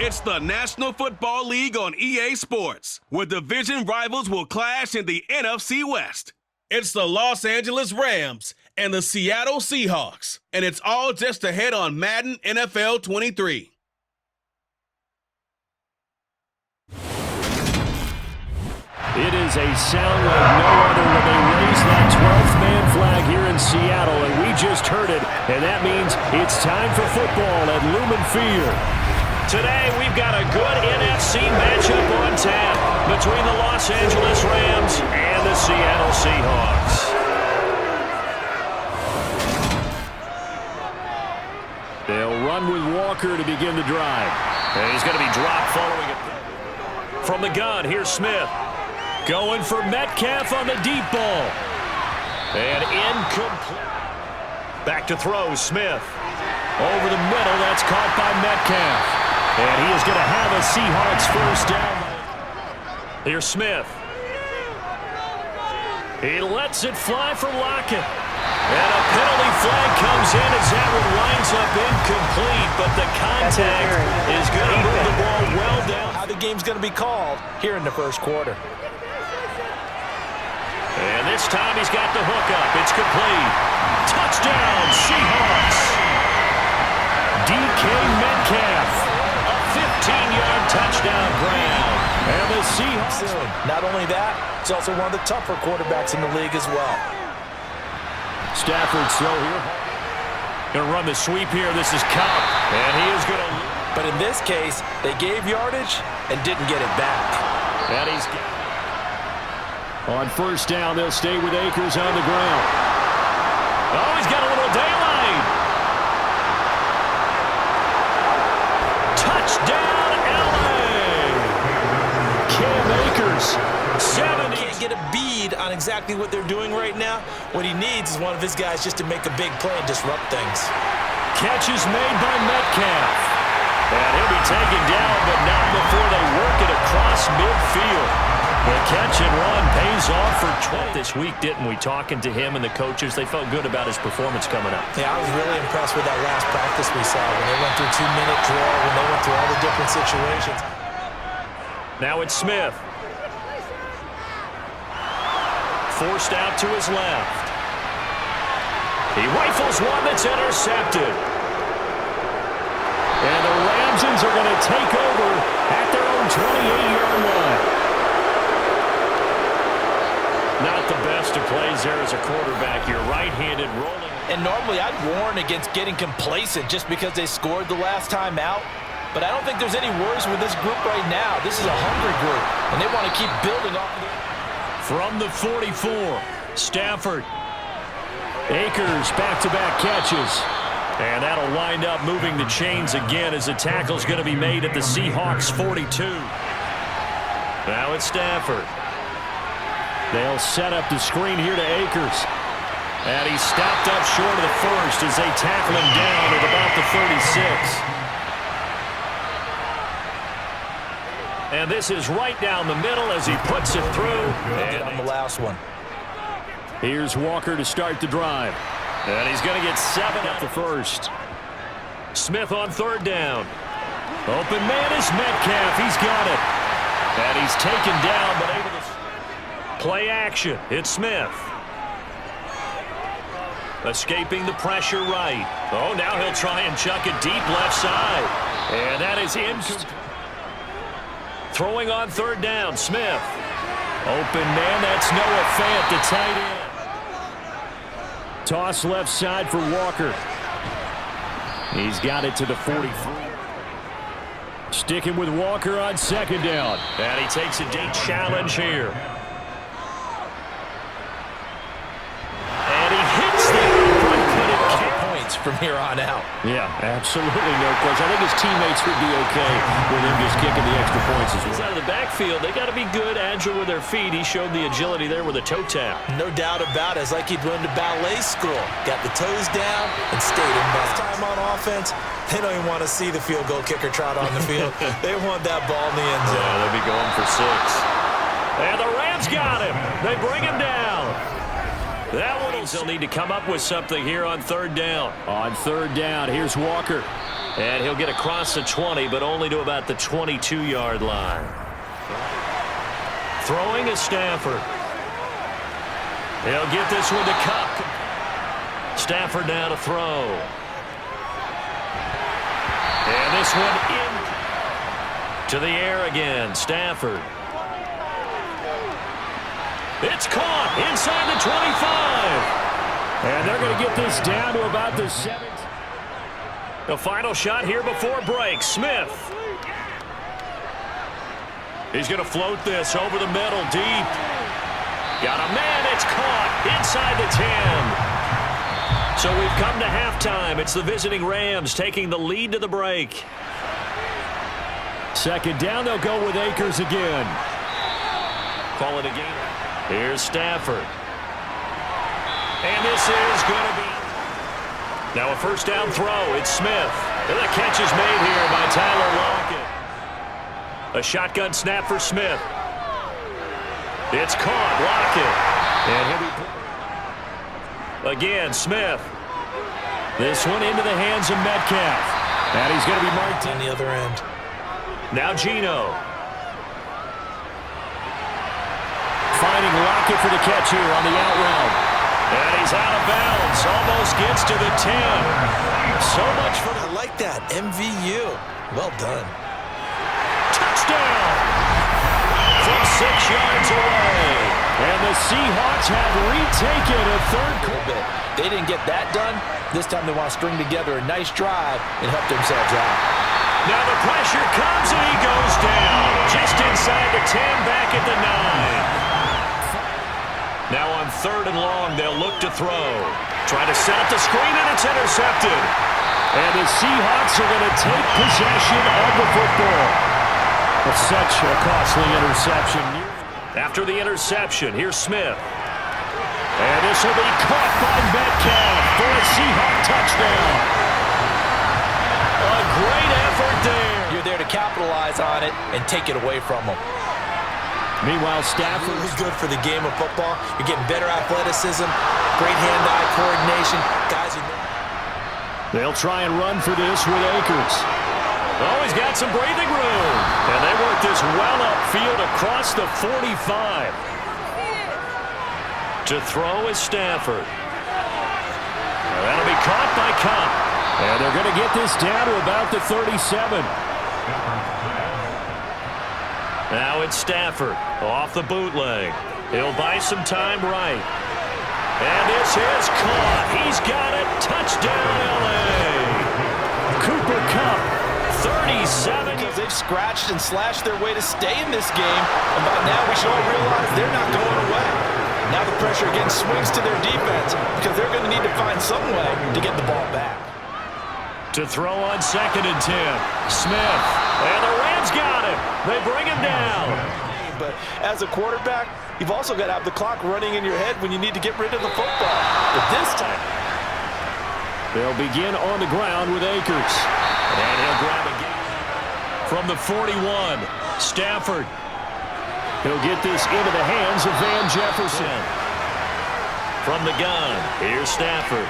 It's the National Football League on EA Sports, where division rivals will clash in the NFC West. It's the Los Angeles Rams and the Seattle Seahawks, and it's all just ahead on Madden NFL 23. It is a sound like no other when they raise that 12th man flag here in Seattle, and we just heard it, and that means it's time for football at Lumen Field. Today, we've got a good NFC matchup on tap between the Los Angeles Rams and the Seattle Seahawks. They'll run with Walker to begin the drive. And he's going to be dropped following it. From the gun, here's Smith. Going for Metcalf on the deep ball. And incomplete. Back to throw, Smith. Over the middle, that's caught by Metcalf. And he is going to have a Seahawks first down. Here's Smith. He lets it fly for Lockett. And a penalty flag comes in as that one winds up incomplete, but the contact is going to move the ball well down. How the game's going to be called here in the first quarter. And this time he's got the hook up. It's complete. Touchdown, Seahawks. DK Metcalf. A 15-yard touchdown grab. And the Seahawks. Not only that, he's also one of the tougher quarterbacks in the league as well. Stafford slow here. Going to run the sweep here. This is Cup. And he is going to... But in this case, they gave yardage and didn't get it back. And he's... On first down, they'll stay with Akers on the ground. Oh, he's got a little daylight. Touchdown, L.A. Cam Akers, 70. Can't get a bead on exactly what they're doing right now. What he needs is one of his guys just to make a big play and disrupt things. Catch is made by Metcalf. And he'll be taken down, but not before they work it across midfield. The catch and run pays off for 12 this week, didn't we? Talking to him and the coaches, they felt good about his performance coming up. Yeah, I was really impressed with that last practice we saw when they went through 2-minute drill, when they went through all the different situations. Now it's Smith. Forced out to his left. He rifles one that's intercepted. And the Ramsons are going to take over at their own 28-yard line. Not the best of plays there as a quarterback. You're right-handed rolling. And normally I'd warn against getting complacent just because they scored the last time out. But I don't think there's any worries with this group right now. This is a hungry group, and they want to keep building off of it. From the 44, Stafford. Akers back-to-back catches. And that'll wind up moving the chains again as the tackle's going to be made at the Seahawks 42. Now it's Stafford. They'll set up the screen here to Akers. And he's stopped up short of the first as they tackle him down at about the 36. And this is right down the middle as he puts it through. And on the last one. Here's Walker to start the drive. And he's going to get 7 at the first. Smith on third down. Open man is Metcalf. He's got it. And he's taken down, but able to play action. It's Smith. Escaping the pressure right. Oh, now he'll try and chuck it deep left side. And that is incomplete. Throwing on third down, Smith. Open man, that's Noah Fant, the tight end. Toss left side for Walker. He's got it to the 43. Sticking with Walker on second down. And he takes a deep challenge here. And he hits the front-footed points from here on out. Yeah, absolutely no question. I think his teammates would be okay with him just kicking the extra points as well. He's out of the backfield. They got to be good, agile with their feet. He showed the agility there with a toe tap. No doubt about it. It's like he'd run to ballet school. Got the toes down and stayed in bounds. Time on offense, they don't even want to see the field goal kicker trot on the field. They want that ball in the end zone. Yeah, they'll be going for 6. And the Rams got him. They bring him down. That one they'll need to come up with something here on third down. On third down, here's Walker. And he'll get across the 20, but only to about the 22-yard line. Throwing is Stafford. He'll get this one to Cup. Stafford now to throw. And this one in to the air again. Stafford. It's caught inside the 25. And they're going to get this down to about the 7. The final shot here before break. Smith. He's going to float this over the middle deep. Got a man. It's caught inside the 10. So we've come to halftime. It's the visiting Rams taking the lead to the break. Second down, they'll go with Akers again. Call it a gainer. Here's Stafford. And this is going to be... Now a first down throw. It's Smith. And the catch is made here by Tyler Lockett. A shotgun snap for Smith. It's caught. Lockett. And again, Smith. This one into the hands of Metcalf. And he's going to be marked on the other end. Now Geno. Finding Lockett for the catch here on the out route. And he's out of bounds. Almost gets to the 10. So much for... I like that. MVU. Well done. Touchdown. From 6 yards away. And the Seahawks have retaken a third quarter. They didn't get that done. This time they want to string together a nice drive and help themselves out. Now the pressure comes and he goes down. Just inside the 10, back at the 9. Now on third and long, they'll look to throw. Try to set up the screen, and it's intercepted. And the Seahawks are going to take possession of the football. It's such a costly interception. After the interception, here's Smith. And this will be caught by Metcalf for a Seahawk touchdown. A great effort there. You're there to capitalize on it and take it away from them. Meanwhile, Stafford is good for the game of football. You're getting better athleticism, great hand-eye coordination. Guys, they'll try and run for this with Akers. Oh, he's got some breathing room. And they work this well upfield across the 45. To throw is Stafford. Now that'll be caught by Cup. And they're going to get this down to about the 37. Now it's Stafford off the bootleg. He'll buy some time right. And this is caught. He's got it. Touchdown, L.A. Cooper Cup. 37. They've scratched and slashed their way to stay in this game. And by now we should all realize they're not going away. Now the pressure again swings to their defense because they're going to need to find some way to get the ball back. To throw on second and 10. Smith. And the Rams got him. They bring him down. But as a quarterback, you've also got to have the clock running in your head when you need to get rid of the football. But this time, they'll begin on the ground with Akers. And he'll grab a gain from the 41. Stafford. He'll get this into the hands of Van Jefferson. From the gun, here's Stafford.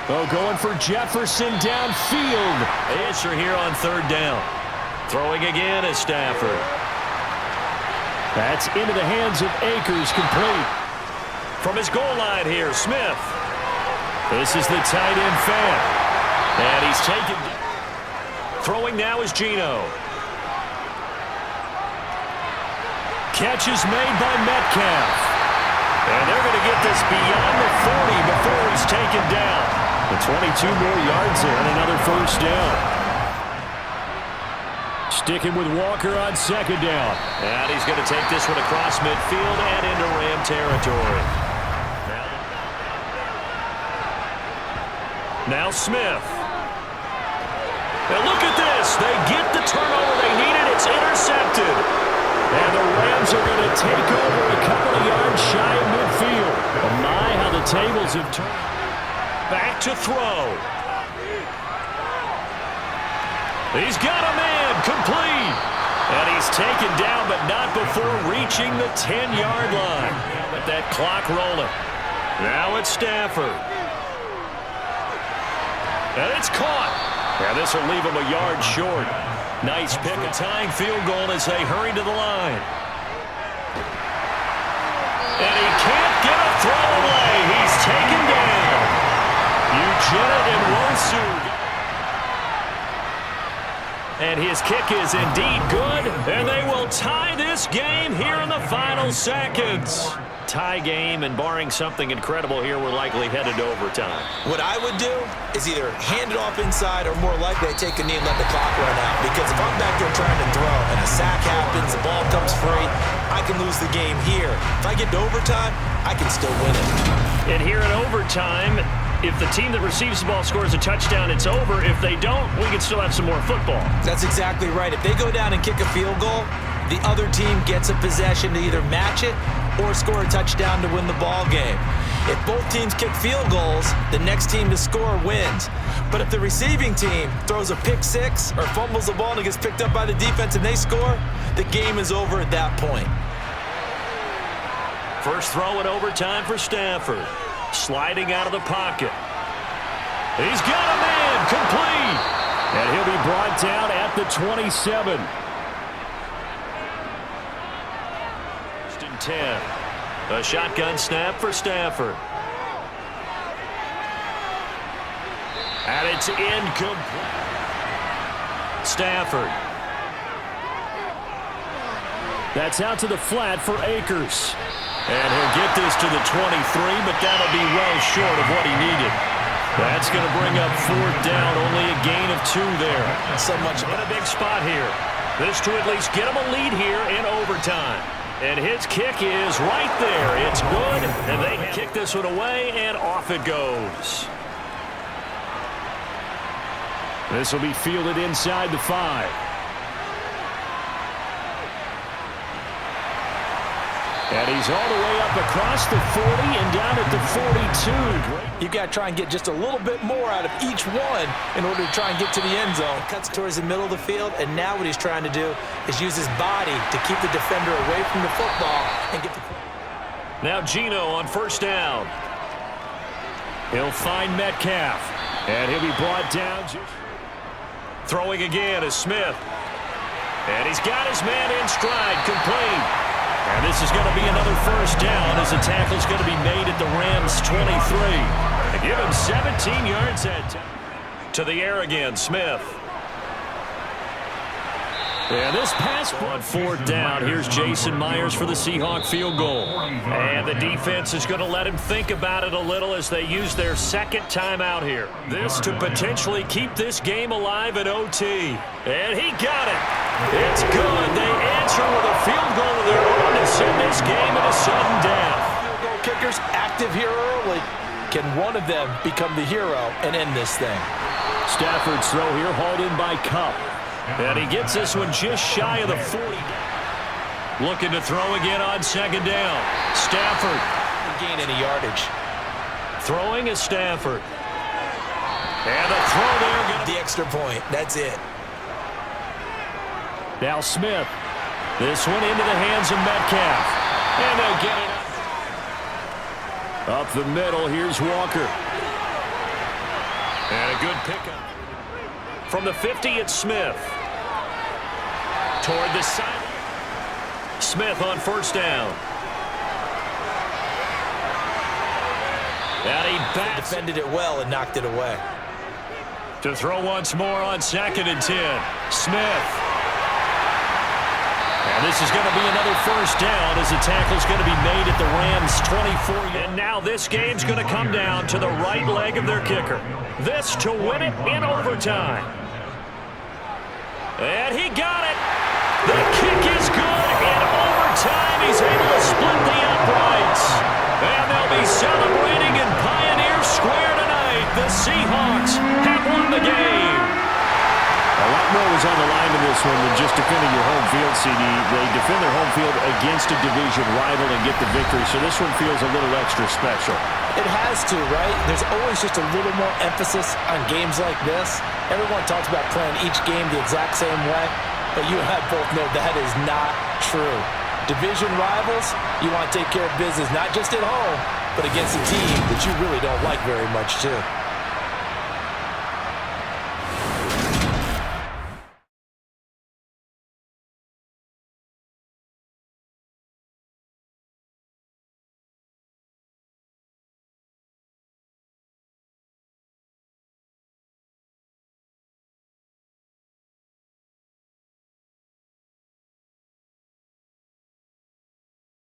Oh, going for Jefferson downfield. Answer here on third down. Throwing again is Stafford. That's into the hands of Akers, complete. From his goal line here, Smith. This is the tight end fan. And he's taken. Throwing now is Geno. Catch is made by Metcalf. And they're going to get this beyond the 40 before he's taken down. The 22 more yards there and another first down. Sticking with Walker on second down. And he's going to take this one across midfield and into Ram territory. Now Smith. And look at this. They get the turnover they needed. It's intercepted. And the Rams are going to take over a couple of yards shy of midfield. Oh my, how the tables have turned. Back to throw. He's got a man, complete. And he's taken down, but not before reaching the 10-yard line. With that clock rolling. Now it's Stafford. And it's caught. And this will leave him a yard short. Nice pick, a tying field goal as they hurry to the line. And he can't get a throw away. He's taken down. Ugetta and Wosu. And his kick is indeed good. And they will tie this game here in the final seconds. Tie game, and barring something incredible here, we're likely headed to overtime. What I would do is either hand it off inside or more likely take a knee and let the clock run out. Because if I'm back there trying to throw and a sack happens, the ball comes free, I can lose the game here. If I get to overtime, I can still win it. And here in overtime, if the team that receives the ball scores a touchdown, it's over. If they don't, we can still have some more football. That's exactly right. If they go down and kick a field goal, the other team gets a possession to either match it or score a touchdown to win the ball game. If both teams kick field goals, the next team to score wins. But if the receiving team throws a pick six or fumbles the ball and it gets picked up by the defense and they score, the game is over at that point. First throw in overtime for Stafford. Sliding out of the pocket. He's got a man, complete. And he'll be brought down at the 27. 10. A shotgun snap for Stafford. And it's incomplete. Stafford. That's out to the flat for Akers. And he'll get this to the 23, but that'll be well short of what he needed. That's going to bring up fourth down, only a gain of 2 there. So much in a big spot here. This to at least get him a lead here in overtime. And his kick is right there. It's good, and they kick this one away, and off it goes. This will be fielded inside the 5. And he's all the way up across the 40 and down at the 42. You've got to try and get just a little bit more out of each one in order to try and get to the end zone. Cuts towards the middle of the field, and now what he's trying to do is use his body to keep the defender away from the football and get the... Now Geno on first down. He'll find Metcalf, and he'll be brought down. Throwing again is Smith. And he's got his man in stride, complete. And this is going to be another first down as the tackle's going to be made at the Rams' 23. And give him 17 yards to the air again, Smith. And this pass on fourth down. Here's Jason Myers for the Seahawk field goal. And the defense is going to let him think about it a little as they use their second timeout here. This to potentially keep this game alive at OT. And he got it. It's good. They answer with a field goal of their own to send this game into sudden death. Field goal kickers active here early. Can one of them become the hero and end this thing? Stafford's throw here hauled in by Cup. And he gets this one just shy of the 40. Looking to throw again on second down. Stafford. Gain any yardage. Throwing is Stafford. And the throw there. The extra point. That's it. Now Smith. This one into the hands of Metcalf. And they'll get it. Up the middle, here's Walker. And a good pickup. From the 50, it's Smith. Toward the side. Smith on first down. And he defended it well and knocked it away. To throw once more on second and 10. Smith. And this is going to be another first down as the tackle's going to be made at the Rams' 24. And now this game's going to come down to the right leg of their kicker. This to win it in overtime. And he got it. The kick is good. In overtime, he's able to split the uprights. And they'll be celebrating in Pioneer Square tonight. The Seahawks have won the game. A lot more was on the line in this one than just defending your home field, CD. They defend their home field against a division rival and get the victory, so this one feels a little extra special. It has to, right? There's always just a little more emphasis on games like this. Everyone talks about playing each game the exact same way, but you and I both know that is not true. Division rivals, you want to take care of business not just at home, but against a team that you really don't like very much too.